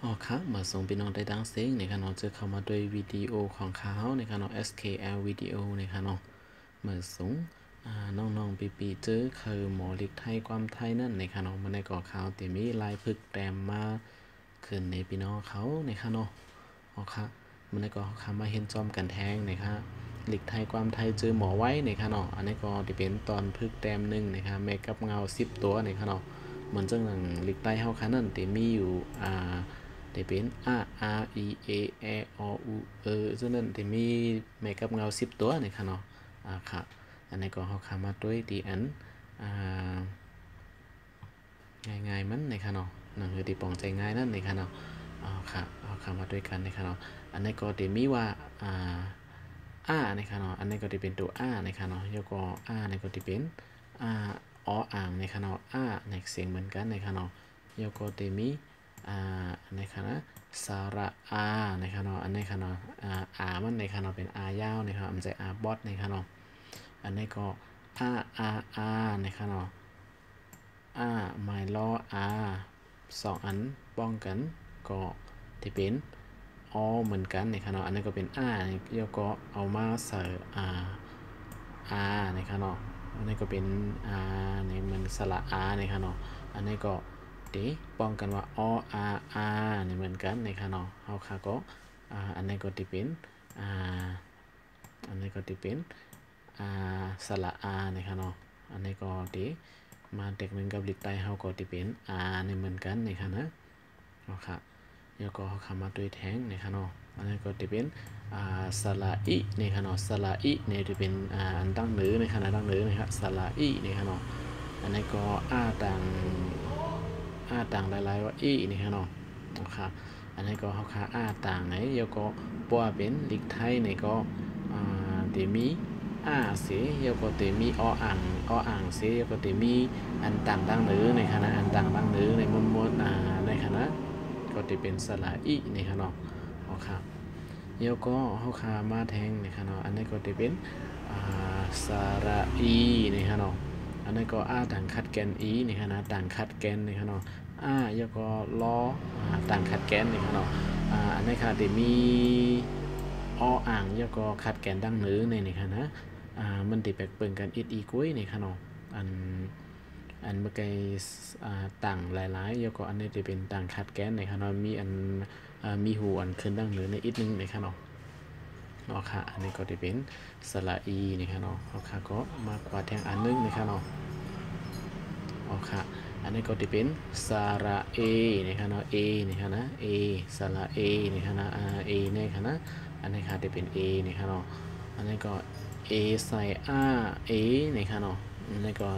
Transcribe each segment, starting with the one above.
อ๋อครับมาส่งพี่น้องได้ดังเสียงในขณะจะเข้ามาด้วยวิดีโอของเขาในขณะ SKL วิดีโอในขณะมาส่งน้องๆปีเจอคือหมอเล็กไทยความไทยนั่นในขณะมันในก่อข่าวแต่มีลายพึกแต้มมาขึ้นในพี่น้องเขาในขณะอ๋อครับมันในก่อข่าวมาเห็นจอมกันแทงนะครับเล็กไทยความไทยเจอหมอไว้ในขณะอันนี้ก็จะเป็นตอนพึกแต้มหนึ่งนะครับเมกับเงา10ตัวในขณะเหมือนจังหนังเล็กไทยเฮาคันนั่นแต่มีอยู่ได้เป็น R E A E O U ฉะนั้นที่มีแม่กับเงา10ตัวนี่ค่ะเนาะค่ะอันนี้ก็เฮาเข้ามาด้วยที่อันง่ายๆมันนี่ค่ะเนาะนั่นคือที่ปองใจง่ายนั่นนี่ค่ะเนาะค่ะเอาเข้ามาด้วยกันนี่ค่ะเนาะอันนี้ก็ที่มีว่านี่ค่ะเนาะอันนี้ก็ที่เป็นตัว นี่ค่ะเนาะแล้วก็นี่ก็ที่เป็นอ่างนี่ค่ะเนาะในเสียงเหมือนกันนี่ค่ะเนาะแล้วก็ที่มีในคณะสระในคณะอันในคณะมันในคณะเป็นยาวนะครับมันจะบอสในคณะอันนี้ก็ในคณะหมายล้อ2อันป้องกันก็ที่เป็นเหมือนกันในคณะอันนี้ก็เป็นแล้วก็เอามาใส่ในคณะอันนี้ก็เป็นในเหมือนสระในคณะอันนี้ก็ป้องกันว่านี่เหมือนกันในค่ะเนาะเฮาค่ะก็อันนี้ก็ที่เป็นอันนี้ก็ที่เป็นสระในค่ะเนาะอันนี้ก็ที่มาเด็กหนึ่งกับลิกใต้เฮาก็ที่เป็นนี่เหมือนกันในค่ะนะเนาะค่ะแล้วก็เฮาเข้ามาด้วยแทงในค่ะเนาะอันนี้ก็ที่เป็นสระอีในค่ะเนาะสระอีเนี่ยที่เป็นอันตั้งหรือในค่ะนะตั้งหรือนะครับสระอีในค่ะเนาะอันนี้ก็ต่างหลายๆว่านี่ครับเนาะครับอันนี้ก็เขาค่าต่างไหนแล้วก็ปัวเป็นลิกไทยในก็เตมีเสียแล้วก็เตมีอ่างเสียแล้วก็เตมีอันต่างดังหรือในคณะอันต่างดังหรือในมวลในคณะก็จะเป็นสระอีในคณะครับแล้วก็เขาค่ามาแทงในคณะอันนี้ก็จะเป็นสระอีในคณะอันนี้ก็ต่างคัดแกนอีในคณะต่างคัดแกนในคณะแล้วก็ล้อต่างคัดแกนในคณะอันนี้ค่ะที่มีอ่างแล้วก็คัดแกนดังหรือในคณะมันติดแปลกเปิงกันอีกกุ้ยในคณะอันเมื่อกี้ต่างหลายๆแล้วก็อันนี้จะเป็นต่างคัดแกนในคณะมีอันมีหูอันขึ้นดังหรือในอีกนึงในคณะค่ะอันนี้ก็จะเป็นสระอีนะครับเนาะค่ะก็มากกว่าแทงอันนึงนะครับเนาะค่ะอันนี้ก็จะเป็นสระเอนะครับเนาะนะครับนะสระเอนะครับนะนะครับนะอันนี้ค่ะจะเป็นนะครับเนาะอันนี้ก็ใส่นะครับเนาะอันนี้ก็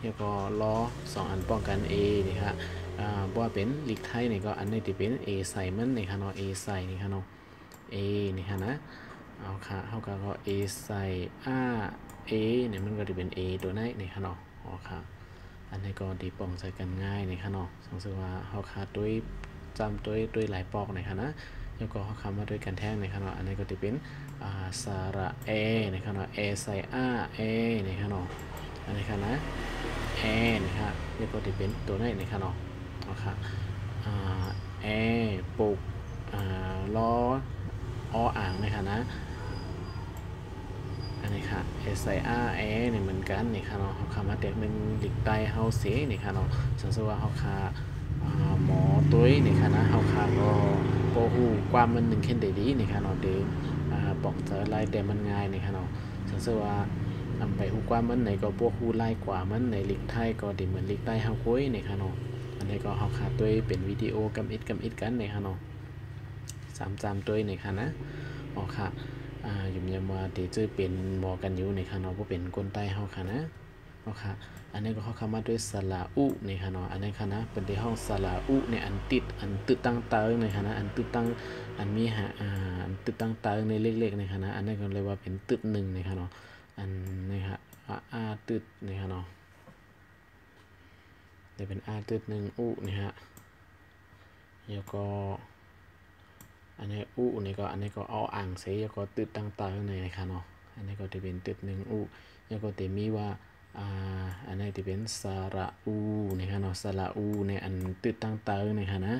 แล้วก็ล้อ2อันป้องกันนะครับบ่ว่าเป็นลิกไทยนี่ก็อันนี้จะเป็นใส่มันนะครับเนาะใส่นะครับเนาะนะครับนะเอาค่ะเขาก็ใส่ เนี่ยมันก็จะเป็น ตัวไหนนี่ค่ะเนาะค่ะอันนี้ก็ดีป้องใส่กันง่ายนี่ค่ะเนาะสงสัยว่าเขาขาดด้วยจำด้วยหลายปอกนี่ค่ะนะแล้วก็เขาคำมาด้วยกันแท่งนี่ค่ะเนาะอันนี้ก็จะเป็นสระนี่ค่ะเนาะใส่นี่ค่ะเนาะอันนี้ค่ะนะนี่ค่ะแล้วก็จะเป็นตัวไหนนี่ค่ะเนาะค่ะปลูกล้ออ่างนี่ค่ะนะอันนี้ค่ะ SIR นี่เหมือนกันนี่ค่ะเนาะเขาคำมาเด็กหนึ่งดิกไตเฮาเสียนี่ค่ะเนาะสังเกตว่าเขาคาหมอตุ้ยนี่ค่ะนะเขาคาก็โปหูความมันหนึ่งเข็นดีนี่ค่ะเนาะเดี๋ยวบอกจะไล่แต่มันง่ายนี่ค่ะเนาะสังเกตว่าไปหูความมันไหนก็พวกหูไล่กว่ามันในลิกไทยก็ดีเหมือนลิกไตเฮาคุยนี่ค่ะเนาะอันนี้ก็เขาคาตุ้ยเป็นวิดีโอกำอิดกันนี่ค่ะเนาะ3 ตุ้ยนี่ค่ะนะค่ะยุ่มยำว่าที่จะเป็นหมอกันอยู่ในค่ะเนาะบ่เป็นคนใต้เฮาค่ะนะค่ะอันนี้ก็เขาคำมาด้วยสระอุในค่ะเนาะอันนี้ค่ะนะเป็นที่ห้องสระอุในอันตึดตั้งเติงในค่ะนะอันตึดตั้งอันมีอันตึดตั้งเติงในเล็กๆในค่ะนะอันนี้ก็เลยว่าเป็นตึด1ในค่ะเนาะอันนี้ค่ะตึดในค่ะเนาะได้เป็นตึด1อุนี่ฮะแล้วก็อันนี้นี่ก็อันนี้ก็เอาเสียแล้วก็ตึดตั้งๆในค่ะเนาะอันนี้ก็จะเป็นตึด1แล้วก็จะมีว่า อันนี้ที่เป็นสระอูนะครับเนาะสระอูเนี่ยอันตึดตั้งเตอนะครับนะ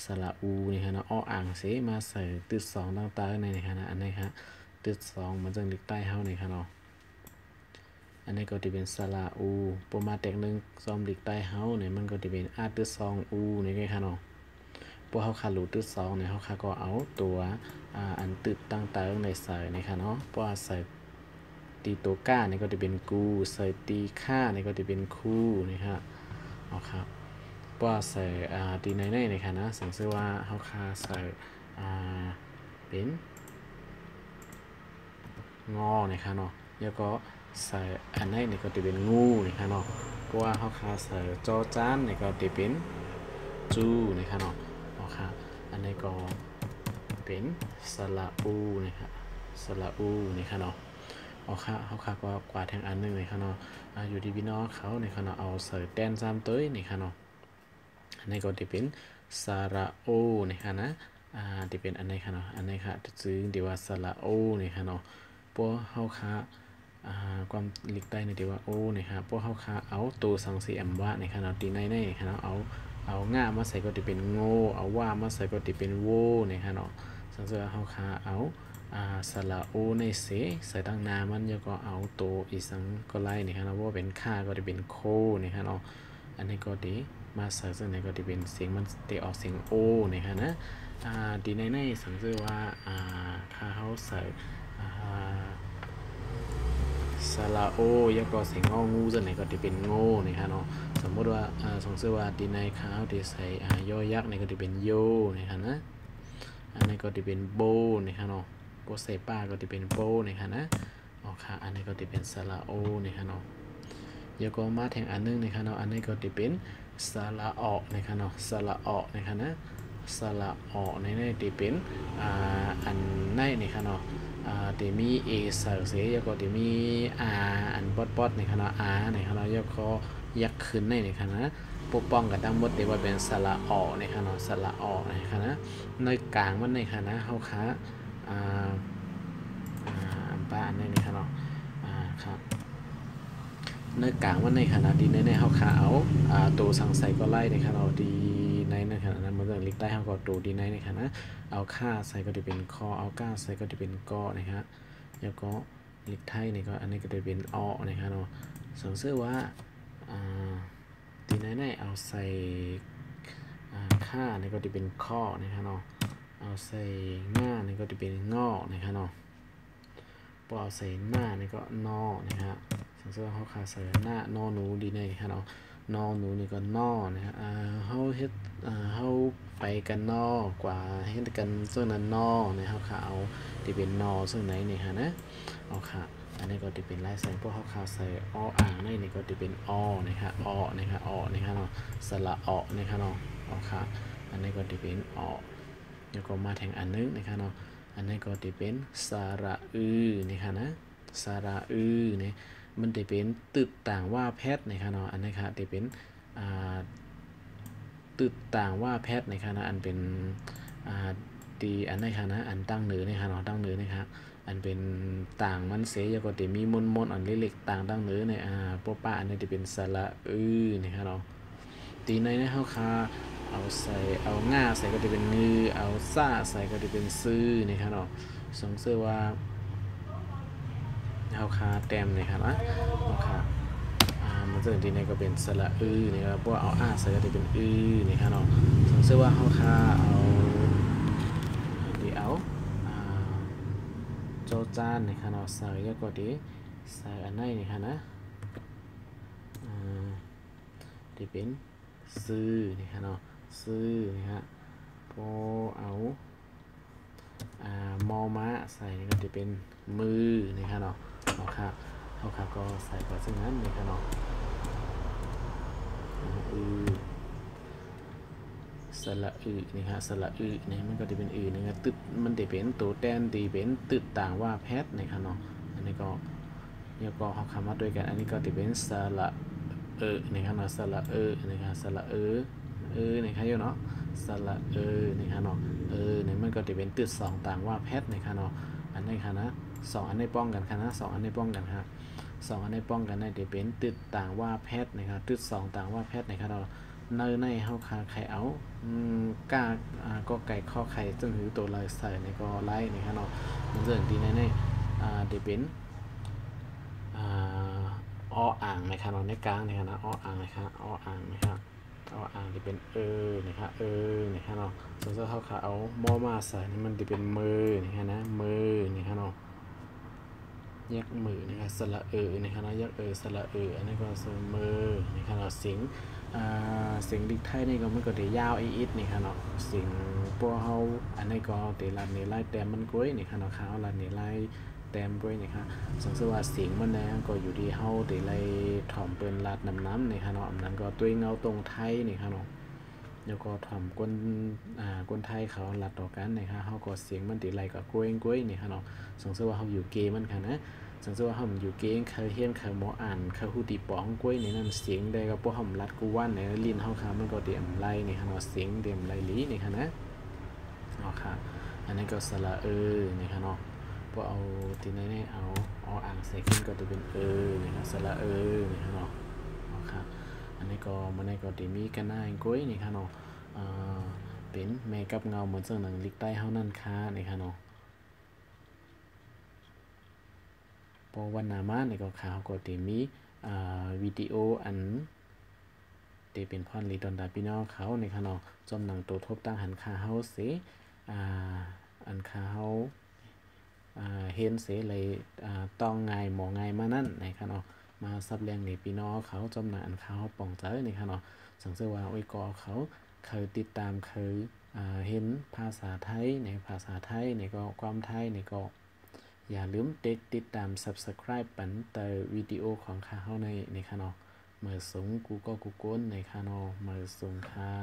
สระอูนะครับเนาะอ้ออ่างเสมาใส่ตึดสองตั้งเตอในนะครับนะอันนี้ครับตึดสองมันจะลิกใต้เฮาเนี่ยครับเนาะอันนี้ก็จะเป็นสระอูปมาแตกหนึ่งซ้อมลิกใต้เฮาเนี่ยมันก็จะเป็นอาตึดสองอูนี่ไงครับเนาะพวกเฮาขารูตึดสองเนี่ยเฮาขาก็เอาตัวอันตึดตั้งเตอในใส่นะครับเนาะเพราะว่าใส่ตีตัวก้าเนี่ยก็จะเป็นกูใส่ตีค่าเนี่ยก็จะเป็นคู่นะครับเอาครับเพราะว่าใส่ตีในนะครับนะสังเกตว่าเฮาคาใส่เป็นงอนะครับเนาะแล้วก็ใส่อันนี้ก็จะเป็นงูนะครับเนาะเพราะว่าเฮาคาใส่จอจานเนี่ยก็จะเป็นจูนะครับเนาะเอาครับอันนี้ก็เป็นสระอูนะครับสระอูนะครับเนาะเอาค่ะเขาค่ะก็กว่าแทงอันนึงเลยค่ะเนาะอยู่ดีพี่น้องเขาในค่ะเนาะเอาใส่แตนซ้ำตัวนี่ค่ะเนาะอันนี้ก็จะเป็นสระโอนี่ค่ะนะที่เป็นอันนี้ค่ะเนาะอันนี้ค่ะซื้อเดี๋ยวว่าสระโอนี่ค่ะเนาะพวกเขาค่ะความลิกได้ในเดี๋ยวว่าโอนี่ค่ะพวกเขาค่ะเอาตัวสังสีแอมว่านี่ค่ะเนาะตีในค่ะเนาะเอาง่ามาใส่ก็จะเป็นโง่เอาว่ามาใส่ก็จะเป็นโวนี่ค่ะเนาะสังเกตเขาค่ะเอาสระโอในเสใส่ตั้งนามันแล้วก็เอาตัวอีสังก็ไล่นี่ครับว่าเป็นค่าก็จะเป็นโคนี่ครับเนาะอันนี้ก็ดีมาใส่ซึ่งในก็จะเป็นเสียงมันเตะออกเสียงโอนี่ครับนะดีในสังเกตว่าค่าเขาใส่สระโอแล้วก็เสียงงองูซึ่งในก็จะเป็นโง่นี่ครับเนาะสมมติว่าสังเกตว่าดีในค่าเขาจะใส่ย่อยักษ์ในก็จะเป็นโยนี่ครับนะอันนี้ก็จะเป็นโบนี่ครับเนาะโปเซป้าก็จะเป็นโปนะครับนะโอเคอันนี้ก็จะเป็นสระโอนะครับเนาะแล้วก็มาแทงอันนึงนะครับเนาะอันนี้ก็จะเป็นสระออกนะครับเนาะสระออกนะครับนะสระออกในนี้จะเป็นอันในนะครับเนาะจะมีเอเสือเสียแล้วก็จะมีอันปอดนะครับเนาะนะครับเนาะแล้วก็ยักขึ้นในนะครับนะปกป้องกันทั้งหมดแต่ว่าเป็นสระออกนะครับเนาะสระออกนะครับนะในกลางมันนะครับนะเขาค้าป้าอันนี้ครับเนาะครับในกลางว่าในขณะดีในเขาขาเอาตัวสังใส่ก็ไล่ในขณะดีในขณะนั้นมันจะลิกได้เขาก็ตัวดีในขณะเอาค่าใส่ก็จะเป็นคอเอาก้าใส่ก็จะเป็นกอนะครับแล้วก็ลิกไทยนี่ก็อันนี้ก็จะเป็นอนะครับเนาะสังเกตว่าดีในเอาใส่ค่านี่ก็จะเป็นข้อนะครับเนาะเอาใส่ง่านี่ก็จะเป็นงอนะครับเนาะพอเอาใส่หน้านี่ก็นอนะครับสังเกตเขาขาใส่หน้านอหนูดีในครับเนาะนอหนูนี่ก็นอนะครับเขาเฮ็ดเขาไปกันนอกว่าเฮ็ดกันส่วนนั้นนอนะครับขาเอาที่เป็นนอส่วนไหนนี่ฮะนะเอาค่ะอันนี้ก็จะเป็นลายใส่พวกเขาขาใส่ออ่างนี่ก็จะเป็นอนะครับอนะครับอนะครับเนาะสระอนะครับเนาะเอาค่ะอันนี้ก็จะเป็นอแล้วก็มาแทงอันนึงนะครับเนาะอันนี้ก็จะเป็นสระนี่ค่ะนะสระนี่มันจะเป็นตึกต่างว่าแพทย์นะครับเนาะอันนี้ค่ะจะเป็นตึกต่างว่าแพทย์นะครับนะอันเป็นตีอันนี้ค่ะนะอันตั้งเหนือนี่ค่ะเนาะตั้งเหนือนะครับอันเป็นต่างมันเสียแล้วก็จะมีมนอันเล็กๆต่างตั้งเหนือในพวกป้าอันนี้จะเป็นสระนี่ค่ะเนาะตีในนะเขาค่ะเอาใส่เอาง่าใส่ก็จะเป็นงือเอาซ่าใส่ก็จะเป็นซื้อนี่ครับเนาะสงสัยว่าเอาคาแต้มนี่ครับนะเอาคามันจะทีในก็เป็นสระนี่ครับเพราะเอาใส่ก็จะเป็นนี่ครับเนาะสงสัยว่าเอาคาเอาดีเอาโจจานนี่ครับเนาะใส่ก็ดีใส่อันไหนนี่ครับนะที่เป็นซื้อนี่ครับเนาะซื้อนี่ฮะพอเอามอม้าใส่นี่ก็จะเป็นมือนี่ครับเนาะเอาค่ะเอาค่ะก็ใส่ก่อนซึ่งนั้นนี่ครับเนาะสระนี่ครับสระนี่มันก็จะเป็นนี่ครับตึดมันจะเป็นตัวแทนตีเป็นตึดต่างว่าแพทนี่ครับเนาะอันนี้ก็เนี่ยก็เอาคำมาด้วยกันอันนี้ก็จะเป็นสระนี่ครับเนาะสระนี่ครับสระนี่ครับอยู่เนาะสระนี่ครับเนาะนี่มันก็จะเป็นตึด2ต่างว่าแพทนี่ครับเนาะอันนี้ครับนะ2อันนี้ป้องกันครับนะ2อันนี้ป้องกันครับ 2อันนี้ป้องกันได้จะเป็นตึดต่างว่าแพทย์นะครับตึด2ต่างว่าแพทย์นะครับเราในเฮาคาไข่เอาก้าก็ไก่ข้อไข่ซึ่งถือตัวลายใส่ในก็ไล่นะครับเนาะมันเรื่องที่ในจะเป็นอ้ออ่างนะครับเราในกลางนะครับนะอ้ออ่างนะครับอ้ออ่างนะครับอ้ออ่างจะเป็นนะครับนะครับเนาะส่วนเสื้อเขาขาเอาหม้อมาใส่นี่มันจะเป็นมือนะครับนะมือนะครับเนาะยักมือนะครับสระนะครับนะยักสระอันนี้ก็คือมือนะครับเนาะเสียงดิกไทยนี่ก็มันก็จะยาวอีดนี่ครับเนาะเสียงพวกเขาอันนี้ก็แต่ละนี่ไล่แต้มมันก้อยนี่ครับเนาะเขาละนี่ไล่แต้มก้อยนี่ครับสังเกตว่าเสียงมันนะก็อยู่ที่เขาแต่ไล่ถ่อมเป็นลาดน้ำนี่ครับเนาะอันนั้นก็ตัวเงาตรงไทยนี่ครับเนาะแล้วก็ถ่อมก้นไทยเขาลัดต่อกันนะครับเขาก็เสียงมันติไล่ก็ก้อยนี่ครับเนาะสังเกตว่าเขาอยู่เกมันค่ะนะสังเกตว่าเขาอยู่เกงเคยเฮียนเคยหมออ่านเคยหูตีป๋องก้อยในนั้นเสียงได้ก็พวกเขาลัดกูว่านในลิ้นเขาค่ะมันก็เตรียมไล่นี่ครับเนาะเสียงเตรียมไล่ลีนี่ค่ะนะอ๋อค่ะอันนี้ก็สระนี่ค่ะเนาะพอเอาทีนี้เอาอ่างใส่ขึ้นก็จะเป็นนี่ครับสระนี่ค่ะเนาะอ๋อค่ะอันนี้ก็มันก็จะมีกันหน้าก้อยนี่ค่ะเนาะเป็นแม่กับเงาเหมือนเสื่องหนังลิกใต้เฮานั่นค่ะนี่ค่ะเนาะพอวันนามานี่ก็ข่าวก็จะมีวิดีโออันที่เป็นพรลีดอนดาพี่น้องเขาในค่ะเนาะจอมหนังตัวทบตั้งหันคาเฮาเสอันคาเฮาเห็นเสเลยต้องไงหมอไงมานั่นในค่ะเนาะมาซับแรงในพี่น้องเขาจอมหนังอันคาเฮาป่องเจอในค่ะเนาะสังเกตว่าโอ้ยกอเขาเคยติดตามเคยเห็นภาษาไทยในภาษาไทยในก็ความไทยในก็อย่าลืมติดตาม subscribe ปันเตอวิดีโอของข้าเฮาในค่ะเนาะเมื่อสูงกูก็กูก้นในค่ะเนาะเมื่อสูงค่ะ